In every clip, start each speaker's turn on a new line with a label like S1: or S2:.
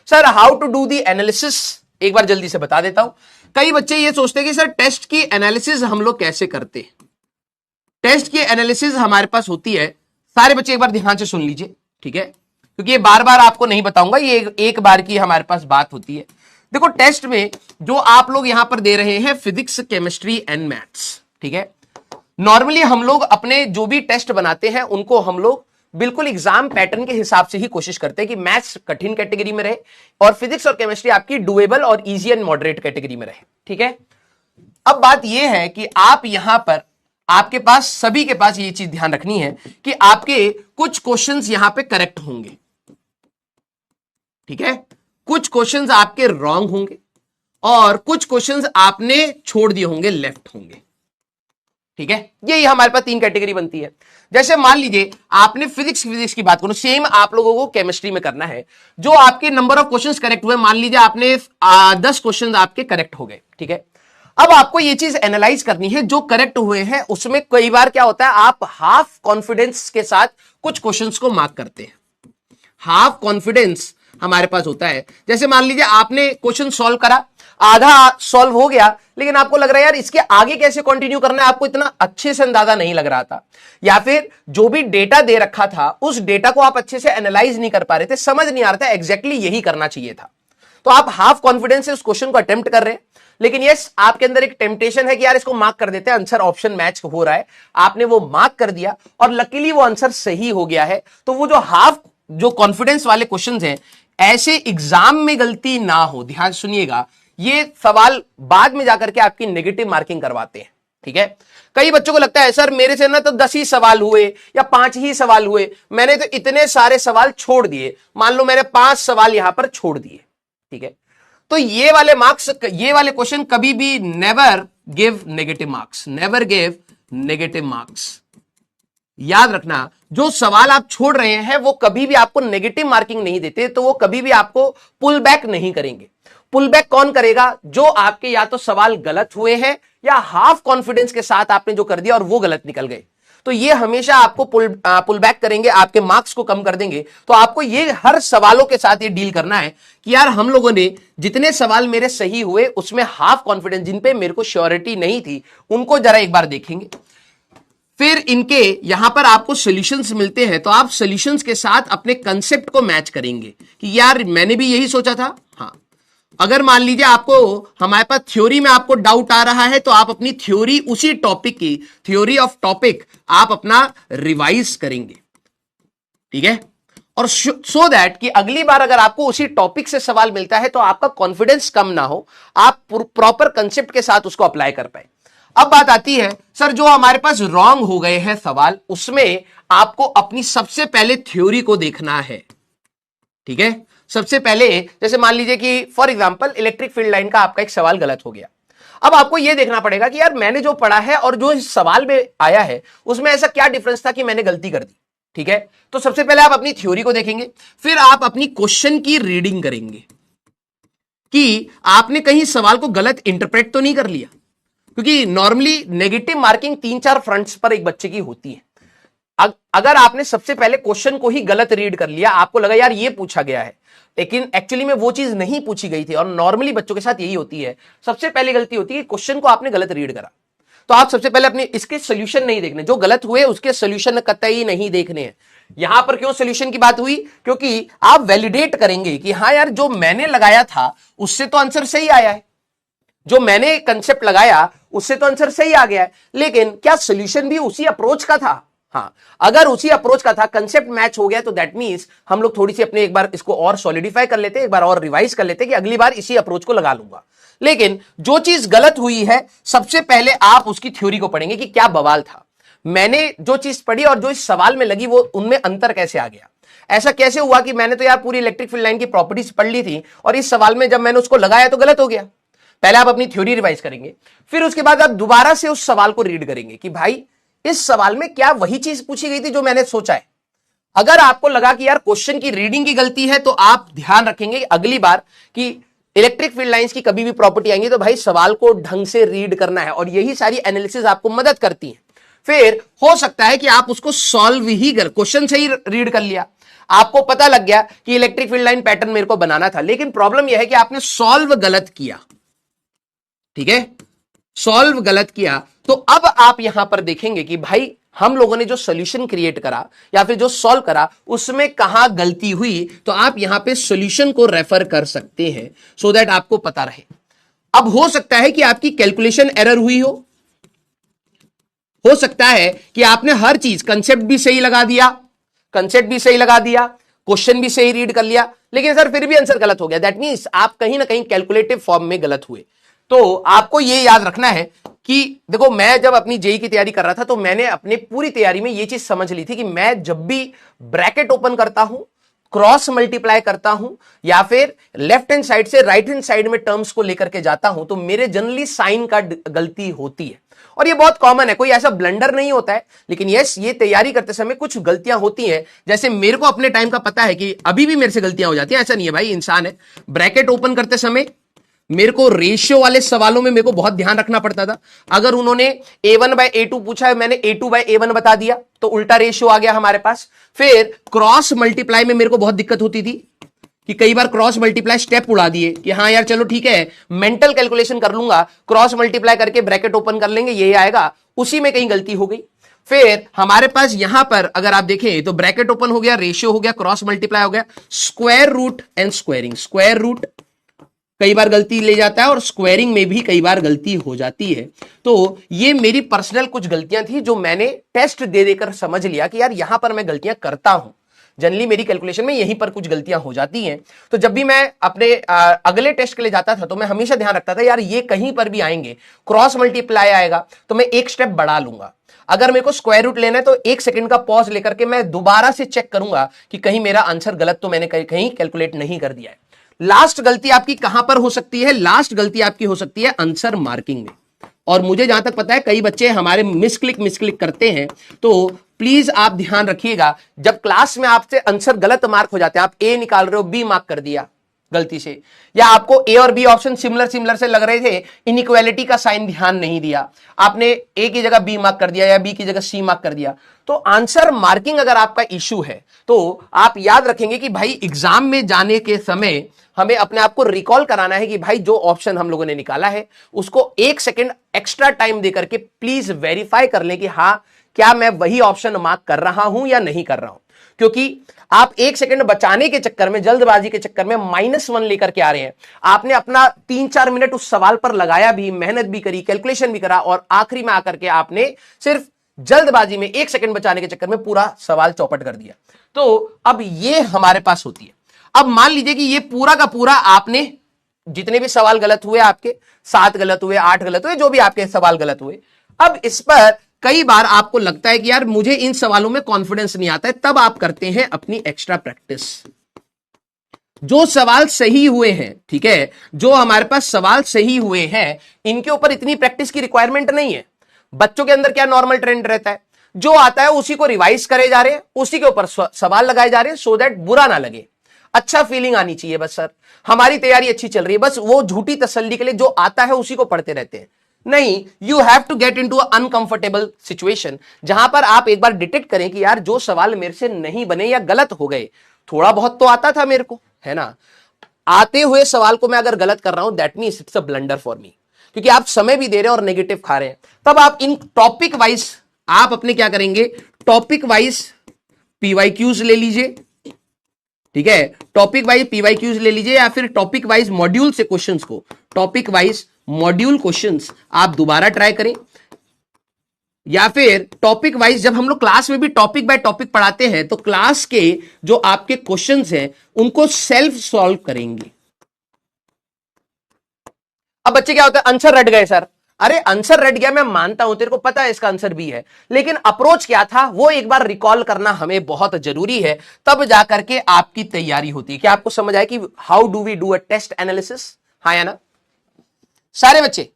S1: Sir how to do the analysis, एक बार जल्दी से बता देता हूं। कई बच्चे ये सोचते हैं कि सर टेस्ट की एनालिसिस हम लोग कैसे करते हैं। टेस्ट की एनालिसिस हमारे पास होती है, सारे बच्चे एक बार ध्यान से सुन लीजिए, ठीक है, क्योंकि ये बार बार आपको नहीं बताऊंगा, ये एक बार की हमारे पास बात होती है। देखो टेस्ट में जो आप लोग यहां पर दे रहे हैं फिजिक्स, केमिस्ट्री एंड मैथ्स, ठीक है। नॉर्मली हम लोग अपने जो भी टेस्ट बनाते हैं उनको हम लोग बिल्कुल एग्जाम पैटर्न के हिसाब से ही कोशिश करते हैं कि मैथ्स कठिन कैटेगरी में रहे और फिजिक्स और केमिस्ट्री आपकी डुएबल और इजी एंड मॉडरेट कैटेगरी में रहे, ठीक है। अब बात यह है कि आप यहां पर आपके पास सभी के पास ये चीज ध्यान रखनी है कि आपके कुछ क्वेश्चंस यहां पे करेक्ट होंगे, ठीक है, कुछ क्वेश्चंस आपके रॉन्ग होंगे और कुछ क्वेश्चंस आपने छोड़ दिए होंगे, लेफ्ट होंगे, ठीक है। यही हमारे पास तीन कैटेगरी बनती है। जैसे मान लीजिए आपने फिजिक्स की बात करो, सेम आप लोगों को केमिस्ट्री में करना है। जो आपके नंबर ऑफ क्वेश्चंस करेक्ट हुए, मान लीजिए आपने 10 क्वेश्चंस आपके करेक्ट हो गए, ठीक है। अब आपको ये चीज एनालाइज करनी है, जो करेक्ट हुए हैं उसमें कई बार क्या होता है, आप हाफ कॉन्फिडेंस के साथ कुछ क्वेश्चंस को मार्क करते हैं। हाफ कॉन्फिडेंस हमारे पास होता है, जैसे मान लीजिए आपने क्वेश्चन सॉल्व करा, आधा सॉल्व हो गया, लेकिन आपको लग रहा है यार इसके आगे कैसे कंटिन्यू करना है, आपको इतना अच्छे से अंदाजा नहीं लग रहा था, या फिर जो भी डेटा दे रखा था उस डेटा को आप अच्छे से एनालाइज नहीं कर पा रहे थे, समझ नहीं आ रहा था एग्जैक्टली यही करना चाहिए था, तो आप हाफ कॉन्फिडेंस से उस क्वेश्चन को अटेम्प्ट कर रहे हैं। लेकिन यस, आपके अंदर एक टेम्पटेशन है कि यार इसको मार्क कर देते हैं, आंसर ऑप्शन मैच हो रहा है, आपने वो मार्क कर दिया और लकीली वो आंसर सही हो गया है। तो वो जो हाफ जो कॉन्फिडेंस वाले क्वेश्चंस हैं, ऐसे एग्जाम में गलती ना हो, ध्यान सुनिएगा, ये सवाल बाद में जाकर के आपकी नेगेटिव मार्किंग करवाते हैं, ठीक है। कई बच्चों को लगता है सर मेरे से ना तो 10 ही सवाल हुए या 5 ही सवाल हुए, मैंने तो इतने सारे सवाल छोड़ दिए, मान लो मैंने 5 सवाल यहां पर छोड़ दिए, ठीक है। तो ये वाले मार्क्स, ये वाले क्वेश्चन कभी भी never give negative marks, never give negative marks. याद रखना, जो सवाल आप छोड़ रहे हैं वो कभी भी आपको नेगेटिव मार्किंग नहीं देते, तो वो कभी भी आपको पुल बैक नहीं करेंगे। पुल बैक कौन करेगा, जो आपके या तो सवाल गलत हुए हैं या हाफ कॉन्फिडेंस के साथ आपने जो कर दिया और वो गलत निकल गए, तो ये हमेशा आपको पुल बैक करेंगे, आपके मार्क्स को कम कर देंगे। तो आपको ये हर सवालों के साथ ये डील करना है कि यार हम लोगों ने जितने सवाल मेरे सही हुए उसमें हाफ कॉन्फिडेंस, जिन पे मेरे को श्योरिटी नहीं थी, उनको जरा एक बार देखेंगे। फिर इनके यहां पर आपको सॉल्यूशंस मिलते हैं, तो आप सॉल्यूशंस के साथ अपने कंसेप्ट को मैच करेंगे कि यार मैंने भी यही सोचा था। हाँ, अगर मान लीजिए आपको हमारे पास थ्योरी में आपको डाउट आ रहा है, तो आप अपनी थ्योरी, उसी टॉपिक की थ्योरी ऑफ टॉपिक आप अपना रिवाइज करेंगे, ठीक है। और सो दैट कि अगली बार अगर आपको उसी टॉपिक से सवाल मिलता है तो आपका कॉन्फिडेंस कम ना हो, आप प्रॉपर कंसेप्ट के साथ उसको अप्लाई कर पाए। अब बात आती है सर जो हमारे पास रॉन्ग हो गए हैं सवाल, उसमें आपको अपनी सबसे पहले थ्योरी को देखना है, ठीक है। सबसे पहले जैसे मान लीजिए कि for example electric field line का आपका एक सवाल गलत हो गया। अब आपको यह देखना पड़ेगा कि यार मैंने जो पढ़ा है और जो इस सवाल में आया है उसमें ऐसा क्या डिफरेंस था कि मैंने गलती कर दी, ठीक है। तो सबसे पहले आप अपनी थ्योरी को देखेंगे, फिर आप अपनी क्वेश्चन की रीडिंग करेंगे कि आपने कहीं सवाल को गलत इंटरप्रेट तो नहीं कर लिया, क्योंकि नॉर्मली नेगेटिव मार्किंग 3-4 फ्रंट्स पर एक बच्चे की होती है। अगर आपने सबसे पहले क्वेश्चन को ही गलत रीड कर लिया, आपको लगा यार ये पूछा गया है, लेकिन एक्चुअली में वो चीज नहीं पूछी गई थी, और नॉर्मली बच्चों के साथ यही होती है, सबसे पहले गलती होती है क्वेश्चन को आपने गलत रीड करा। तो आप सबसे पहले अपने इसके सोल्यूशन नहीं देखने, जो गलत हुए उसके सोल्यूशन कतई नहीं देखने हैं। यहां पर क्यों सोल्यूशन की बात हुई, क्योंकि आप वैलिडेट करेंगे कि हाँ यार जो मैंने लगाया था उससे तो आंसर सही आया है, जो मैंने कंसेप्ट लगाया उससे तो आंसर सही आ गया है, लेकिन क्या सोल्यूशन भी उसी अप्रोच का था। हाँ, अगर उसी अप्रोच का था, कंसेप्ट मैच हो गया, तो दैट मींस हम लोग थोड़ी सी अपने एक बार इसको और सॉलिडिफाई कर लेते, एक बार और रिवाइज कर लेते कि अगली बार इसी अप्रोच को लगा लूंगा। लेकिन जो चीज गलत हुई है, सबसे पहले आप उसकी थ्योरी को पढ़ेंगे कि क्या बवाल था, मैंने जो चीज पढ़ी और जो इस सवाल में लगी वो उनमें अंतर कैसे आ गया। ऐसा कैसे हुआ कि मैंने तो यार पूरी इलेक्ट्रिक फील्ड लाइन की प्रॉपर्टीज पढ़ ली थी और इस सवाल में जब मैंने उसको लगाया तो गलत हो गया। पहले आप अपनी थ्योरी रिवाइज करेंगे, फिर उसके बाद आप दोबारा से उस सवाल को रीड करेंगे कि भाई इस सवाल में क्या वही चीज पूछी गई थी जो मैंने सोचा है। अगर आपको लगा कि यार क्वेश्चन की रीडिंग की गलती है, तो आप ध्यान रखेंगे अगली बार कि इलेक्ट्रिक फील्ड लाइंस की कभी भी प्रॉपर्टी आएंगी तो भाई सवाल को ढंग से रीड करना है, और यही सारी एनालिसिस आपको मदद करती है। फिर हो सकता है कि आप उसको सॉल्व ही कर, क्वेश्चन से ही रीड कर लिया, आपको पता लग गया कि इलेक्ट्रिक फील्ड लाइन पैटर्न मेरे को बनाना था, लेकिन प्रॉब्लम यह है कि आपने सॉल्व गलत किया, ठीक है, सॉल्व गलत किया। तो अब आप यहां पर देखेंगे कि भाई हम लोगों ने जो सॉल्यूशन क्रिएट करा या फिर जो सॉल्व करा उसमें कहां गलती हुई, तो आप यहां पे सॉल्यूशन को रेफर कर सकते हैं सो दैट आपको पता रहे। अब हो सकता है कि आपकी कैलकुलेशन एरर हुई हो सकता है कि आपने हर चीज कंसेप्ट भी सही लगा दिया, क्वेश्चन भी सही रीड कर लिया, लेकिन सर फिर भी आंसर गलत हो गया। दैट मींस आप कहीं ना कहीं कैलकुलेटिव फॉर्म में गलत हुए। तो आपको यह याद रखना है कि देखो, मैं जब अपनी जेई की तैयारी कर रहा था तो मैंने अपनी पूरी तैयारी में यह चीज समझ ली थी कि मैं जब भी ब्रैकेट ओपन करता हूं, क्रॉस मल्टीप्लाई करता हूं या फिर लेफ्ट हैंड साइड से राइट हैंड साइड में टर्म्स को लेकर के जाता हूं, तो मेरे जनरली साइन का गलती होती है और ये बहुत कॉमन है, कोई ऐसा ब्लंडर नहीं होता है, लेकिन यस ये तैयारी करते समय कुछ गलतियां होती हैं। जैसे मेरे को अपने टाइम का पता है कि अभी भी मेरे से गलतियां हो जाती हैं, ऐसा नहीं है भाई, इंसान है। ब्रैकेट ओपन करते समय मेरे को रेशियो वाले सवालों में मेरे को बहुत ध्यान रखना पड़ता था। अगर उन्होंने A1/A2 पूछा है, मैंने A2/A1 बता दिया तो उल्टा रेशियो आ गया हमारे पास। फिर क्रॉस मल्टीप्लाई में मेरे को बहुत दिक्कत होती थी कि कई बार क्रॉस मल्टीप्लाई स्टेप उड़ा दिए कि हाँ यार चलो ठीक है, मेंटल कैलकुलेशन कर लूंगा, क्रॉस मल्टीप्लाई करके ब्रैकेट ओपन कर लेंगे, यही आएगा, उसी में कहीं गलती हो गई। फिर हमारे पास यहां पर अगर आप देखें तो ब्रैकेट ओपन हो गया, रेशियो हो गया, क्रॉस मल्टीप्लाई हो गया, square root and squaring, square root कई बार गलती ले जाता है और स्क्वायरिंग में भी कई बार गलती हो जाती है। तो ये मेरी पर्सनल कुछ गलतियां थी जो मैंने टेस्ट दे देकर समझ लिया कि यार यहां पर मैं गलतियां करता हूं, जनरली मेरी कैलकुलेशन में यहीं पर कुछ गलतियां हो जाती हैं। तो जब भी मैं अपने अगले टेस्ट के लिए जाता था तो मैं हमेशा ध्यान रखता था यार ये कहीं पर भी आएंगे, क्रॉस मल्टीप्लाई आएगा तो मैं एक स्टेप बढ़ा लूंगा, अगर मेरे को स्क्वायर रूट लेना है तो 1 सेकंड का पॉज लेकर के मैं दोबारा से चेक करूंगा कि कहीं मेरा आंसर गलत तो मैंने कहीं कैलकुलेट नहीं कर दिया है। लास्ट गलती आपकी कहां पर हो सकती है? लास्ट गलती आपकी हो सकती है आंसर मार्किंग में। और मुझे जहां तक पता है कई बच्चे हमारे मिसक्लिक करते हैं, तो प्लीज आप ध्यान रखिएगा, जब क्लास में आपसे आंसर गलत मार्क हो जाते हैं, आप ए निकाल रहे हो बी मार्क कर दिया गलती से, या आपको ए और बी ऑप्शन सिमिलर से लग रहे थे, इनइक्वालिटी का साइन ध्यान नहीं दिया, आपने ए की जगह बी मार्क कर दिया या बी की जगह सी मार्क कर दिया, तो आंसर मार्किंग अगर आपका इश्यू है तो आप याद रखेंगे कि भाई एग्जाम में जाने के समय हमें अपने आप को रिकॉल कराना है कि भाई जो ऑप्शन हम लोगों ने निकाला है उसको 1 सेकंड एक्स्ट्रा टाइम देकर के प्लीज वेरीफाई कर लें कि हाँ क्या मैं वही ऑप्शन मार्क कर रहा हूं या नहीं कर रहा हूं। क्योंकि आप 1 सेकंड बचाने के चक्कर में, जल्दबाजी के चक्कर में -1 लेकर के आ रहे हैं। आपने अपना 3-4 मिनट उस सवाल पर लगाया भी, मेहनत भी करी, कैलकुलेशन भी करा, और आखिरी में आकर के आपने सिर्फ जल्दबाजी में 1 सेकंड बचाने के चक्कर में पूरा सवाल चौपट कर दिया। तो अब ये हमारे पास होती है। अब मान लीजिए कि ये पूरा का पूरा आपने जितने भी सवाल गलत हुए, आपके 7 गलत हुए, 8 गलत हुए, जो भी आपके सवाल गलत हुए, अब इस पर कई बार आपको लगता है कि यार मुझे इन सवालों में कॉन्फिडेंस नहीं आता है, तब आप करते हैं अपनी एक्स्ट्रा प्रैक्टिस। जो सवाल सही हुए हैं, ठीक है, जो हमारे पास सवाल सही हुए हैं, इनके ऊपर इतनी प्रैक्टिस की रिक्वायरमेंट नहीं है। बच्चों के अंदर क्या नॉर्मल ट्रेंड रहता है, जो आता है उसी को रिवाइज करे जा रहे हैं, उसी के ऊपर सवाल लगाए जा रहे हैं, सो दैट बुरा ना लगे, अच्छा फीलिंग आनी चाहिए। बस सर हमारी तैयारी अच्छी चल रही है, बस वो झूठी तसल्ली के लिए जो आता है उसी को पढ़ते रहते हैं। नहीं, you have to get into a uncomfortable situation, जहां पर आप एक बार डिटेक्ट करें कि यार जो सवाल मेरे से नहीं बने या गलत हो गए, थोड़ा बहुत तो आता था मेरे को, है ना, आते हुए सवाल को मैं अगर गलत कर रहा हूं, that means it's a blunder for me, क्योंकि आप समय भी दे रहे हैं और नेगेटिव खा रहे हैं। तब आप इन टॉपिक वाइज आप अपने क्या करेंगे, टॉपिक वाइज पीवाईक्यूज ले लीजिए, ठीक है, टॉपिक वाइज पीवाईक्यूज ले लीजिए, या फिर टॉपिक वाइज मॉड्यूल से क्वेश्चंस को, टॉपिक वाइज मॉड्यूल क्वेश्चंस आप दोबारा ट्राई करें, या फिर टॉपिक वाइज जब हम लोग क्लास में भी टॉपिक बाय टॉपिक पढ़ाते हैं तो क्लास के जो आपके क्वेश्चंस हैं उनको सेल्फ सॉल्व करेंगे। अब बच्चे क्या होता है, आंसर रट गए सर, अरे आंसर रट गया मैं मानता हूं, तेरे को पता है इसका आंसर भी है, लेकिन अप्रोच क्या था वो एक बार रिकॉल करना हमें बहुत जरूरी है, तब जाकर के आपकी तैयारी होती है। क्या आपको समझ आया कि how do we do a test analysis? हाँ या ना सारे बच्चे?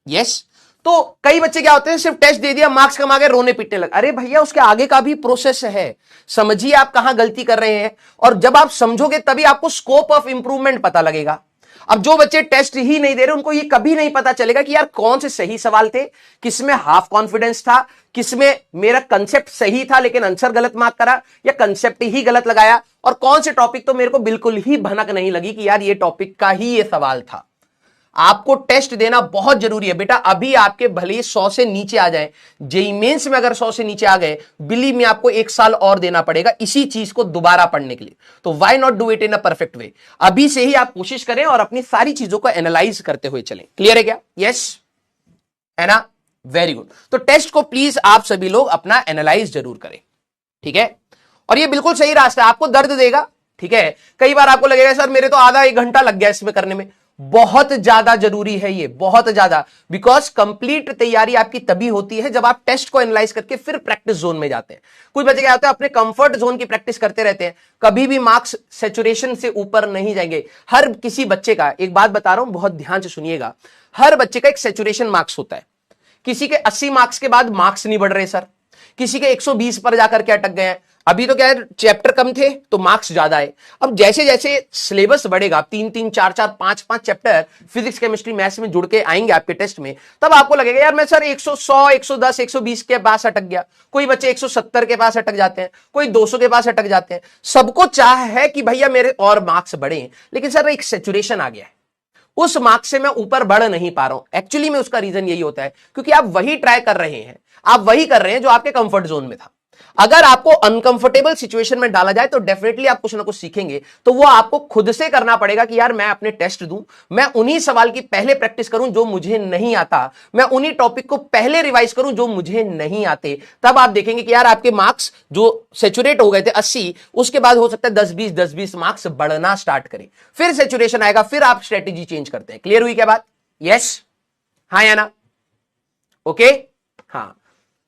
S1: यस। तो कई बच्चे क्या होते हैं, सिर्फ टेस्ट दे दिया, मार्क्स कम आ गए, रोने पीटने लगे। अरे भैया उसके आगे का भी प्रोसेस है, समझिए आप कहां गलती कर रहे हैं, और जब आप समझोगे तभी आपको स्कोप ऑफ इंप्रूवमेंट पता लगेगा। अब जो बच्चे टेस्ट ही नहीं दे रहे उनको ये कभी नहीं पता चलेगा कि यार कौन से सही सवाल थे, किसमें हाफ कॉन्फिडेंस था, किसमें मेरा कंसेप्ट सही था लेकिन आंसर गलत मार्क करा या कंसेप्ट ही गलत लगाया, और कौन से टॉपिक तो मेरे को बिल्कुल ही भनक नहीं लगी कि यार ये टॉपिक का ही ये सवाल था। आपको टेस्ट देना बहुत जरूरी है बेटा। अभी आपके भले 100 से नीचे आ जाए, जेईई मेंस में अगर 100 से नीचे आ गए, बिलीव मी आपको 1 साल और देना पड़ेगा इसी चीज को दोबारा पढ़ने के लिए। तो why not do it in a perfect way. अभी से ही आप कोशिश करें और अपनी सारी चीजों को एनालाइज करते हुए चलें। क्लियर है क्या? यस है ना? Very good. तो टेस्ट को प्लीज आप सभी लोग अपना एनालाइज जरूर करें, ठीक है? और ये बिल्कुल सही रास्ता है, आपको दर्द देगा, ठीक है? कई बार आपको लगेगा सर मेरे तो आधा 1 घंटा लग गया इसमें करने में। बहुत ज्यादा जरूरी है ये, बहुत ज्यादा, बिकॉज कंप्लीट तैयारी आपकी तभी होती है जब आप टेस्ट को एनालाइज करके फिर प्रैक्टिस जोन में जाते हैं। कुछ बच्चे क्या होते हैं अपने कंफर्ट जोन की प्रैक्टिस करते रहते हैं, कभी भी मार्क्स सैचुरेशन से ऊपर नहीं जाएंगे। हर किसी बच्चे का, एक बात बता रहा हूं बहुत ध्यान से सुनिएगा, हर बच्चे का एक सैचुरेशन मार्क्स होता है। किसी के 80 मार्क्स के बाद मार्क्स नहीं बढ़ रहे सर, किसी के 120 पर जाकर के अटक गए हैं। अभी तो क्या है, चैप्टर कम थे तो मार्क्स ज्यादा है। अब जैसे जैसे सिलेबस बढ़ेगा, 3-3, 4-4, 5-5 चैप्टर फिजिक्स केमिस्ट्री मैथ्स में जुड़ के आएंगे आपके टेस्ट में, तब आपको लगेगा यार मैं सर 100, 110, 120 के पास अटक गया। कोई बच्चे 170 के पास अटक जाते हैं, कोई 200 के पास अटक जाते हैं। सबको चाह है कि भैया मेरे और मार्क्स बढ़े, लेकिन सर एक सैचुरेशन आ गया है, उस मार्क्स से मैं ऊपर बढ़ नहीं पा रहा हूं। एक्चुअली में उसका रीजन यही होता है क्योंकि आप वही ट्राई कर रहे हैं, आप वही कर रहे हैं जो आपके कंफर्ट जोन में था। अगर आपको अनकंफर्टेबल सिचुएशन में डाला जाए तो डेफिनेटली आप कुछ ना कुछ सीखेंगे। तो वो आपको खुद से करना पड़ेगा कि यार मैं अपने टेस्ट दूं, मैं उन्हीं सवाल की पहले प्रैक्टिस करूं जो मुझे नहीं आता, मैं उन्हीं टॉपिक को पहले रिवाइज करूं जो मुझे नहीं आते। तब आप देखेंगे कि यार आपके मार्क्स जो सैचुरेट हो गए थे 80, उसके बाद हो सकता है 10-20 मार्क्स बढ़ना स्टार्ट करें, फिर सैचुरेशन आएगा, फिर आप स्ट्रेटेजी चेंज करते हैं। क्लियर हुई क्या बात? यस, हाँ या ना? ओके, हाँ।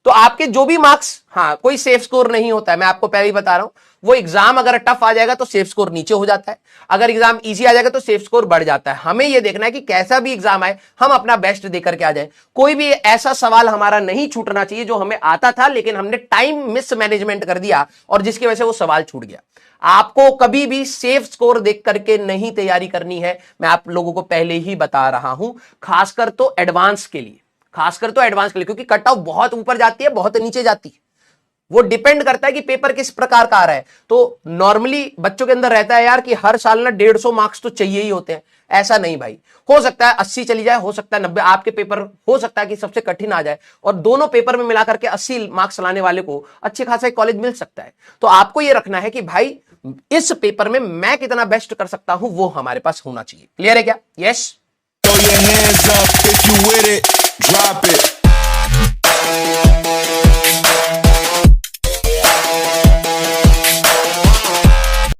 S1: तो आपके जो भी मार्क्स, हाँ कोई सेफ स्कोर नहीं होता है, मैं आपको पहले ही बता रहा हूं। वो एग्जाम अगर टफ आ जाएगा तो सेफ स्कोर नीचे हो जाता है, अगर एग्जाम इजी आ जाएगा तो सेफ स्कोर बढ़ जाता है। हमें यह देखना है कि कैसा भी एग्जाम आए हम अपना बेस्ट देकर के आ जाए। कोई भी ऐसा सवाल हमारा नहीं छूटना चाहिए जो हमें आता था लेकिन हमने टाइम मिस मैनेजमेंट कर दिया और जिसकी वजह से वो सवाल छूट गया। आपको कभी भी सेफ स्कोर देख करके नहीं तैयारी करनी है, मैं आप लोगों को पहले ही बता रहा हूं, खासकर तो एडवांस के लिए, खासकर तो एडवांस के लिए, क्योंकि कट ऑफ बहुत ऊपर जाती है, बहुत नीचे जाती है। वो डिपेंड करता है कि पेपर किस प्रकार का आ रहा है। तो नॉर्मली बच्चों के अंदर रहता है यार कि हर साल ना 150 मार्क्स तो चाहिए ही होते हैं। ऐसा नहीं भाई, हो सकता है 80 चली जाए, हो सकता है 90। आपके पेपर हो सकता है कि सबसे कठिन आ जाए और दोनों पेपर में मिलाकर के 80 मार्क्स लाने वाले को अच्छे खासा कॉलेज मिल सकता है। तो आपको यह रखना है कि भाई इस पेपर में मैं कितना बेस्ट कर सकता हूं, वो हमारे पास होना चाहिए। क्लियर है क्या? Yes.
S2: Throw your hands up if you with it. Drop it.